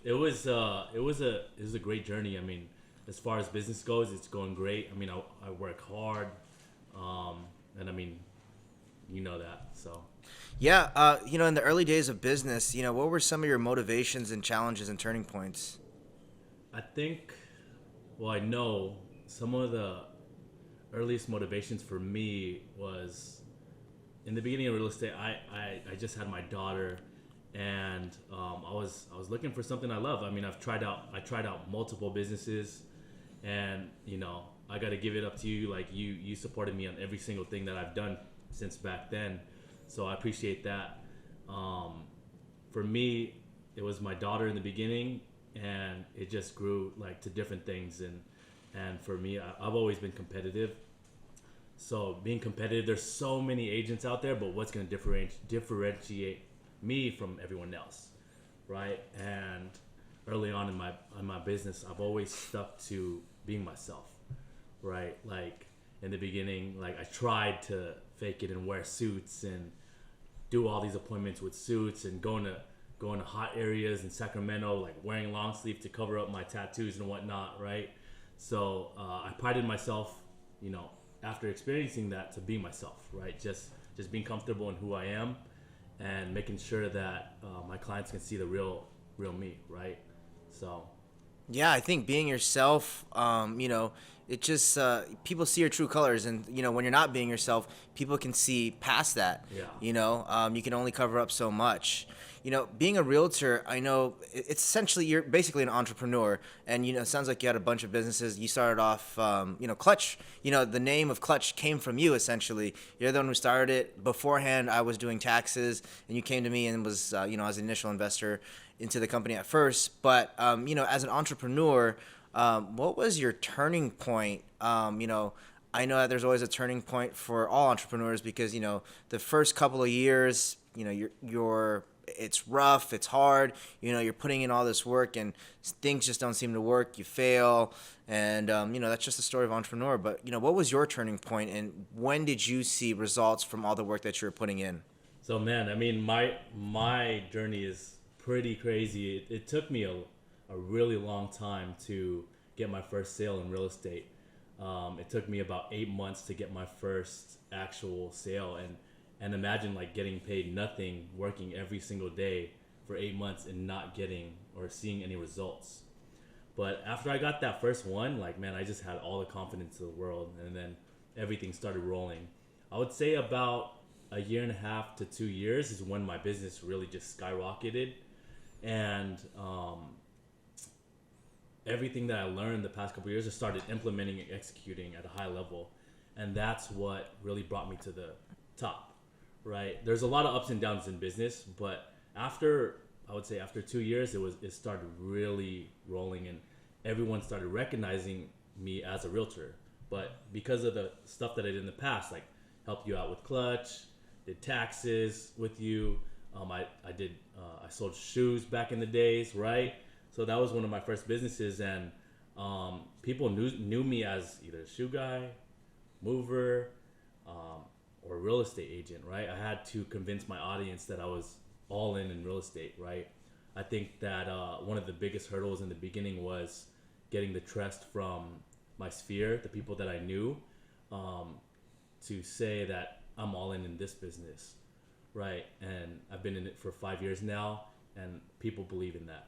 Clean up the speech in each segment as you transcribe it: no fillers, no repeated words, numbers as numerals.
It was a great journey. I mean, as far as business goes, it's going great. I mean, I work hard, and I mean, you know that. So Yeah, in the early days of business, what were some of your motivations and challenges and turning points? I think, well, I know some of the earliest motivations for me was in the beginning of real estate. I just had my daughter, and I was looking for something I love. I mean, I tried out multiple businesses, and I got to give it up to you. Like you supported me on every single thing that I've done since back then, so I appreciate that. Um, for me, it was my daughter in the beginning, and it just grew like to different things. And for me, I've always been competitive. So being competitive, there's so many agents out there, but what's going to differentiate me from everyone else, right? And early on in my business, I've always stuck to being myself, right? Like in the beginning, like I tried to fake it and wear suits and do all these appointments with suits and going to hot areas in Sacramento, like wearing long sleeve to cover up my tattoos and whatnot, right? So I prided myself, you know, after experiencing that, to be myself, right? Just being comfortable in who I am, and making sure that my clients can see the real me, right? So Yeah, I think being yourself, it just people see your true colors, and when you're not being yourself, people can see past that. yeah, You can only cover up so much. Being a realtor, I know it's essentially you're basically an entrepreneur, and it sounds like you had a bunch of businesses. You started off, Clutch. The name of Clutch came from you essentially. You're the one who started it. Beforehand, I was doing taxes, and you came to me and was, as an initial investor into the company at first. But as an entrepreneur, what was your turning point? I know that there's always a turning point for all entrepreneurs because the first couple of years, you're it's rough, it's hard. You're putting in all this work and things just don't seem to work. You fail, and that's just the story of entrepreneur. But what was your turning point, and when did you see results from all the work that you were putting in? so man, I mean, my journey is pretty crazy. It took me a really long time to get my first sale in real estate. It took me about 8 months to get my first actual sale, and imagine like getting paid nothing, working every single day for 8 months and not getting or seeing any results. But after I got that first one, like man, I just had all the confidence in the world, and then everything started rolling. I would say about a year and a half to 2 years is when my business really just skyrocketed, and everything that I learned the past couple of years, I started implementing and executing at a high level, and that's what really brought me to the top. Right? There's a lot of ups and downs in business, but after I would say after 2 years, it started really rolling, and everyone started recognizing me as a realtor. But because of the stuff that I did in the past, like helped you out with Clutch, did taxes with you, I sold shoes back in the days, right? So that was one of my first businesses, and people knew me as either a shoe guy, mover, um, or real estate agent, right? I had to convince my audience that I was all in real estate, right? I think that one of the biggest hurdles in the beginning was getting the trust from my sphere, the people that I knew, um, to say that I'm all in this business, right? And I've been in it for 5 years now, and people believe in that.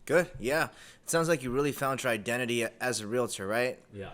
Good. Yeah. It sounds like you really found your identity as a realtor, right? Yeah.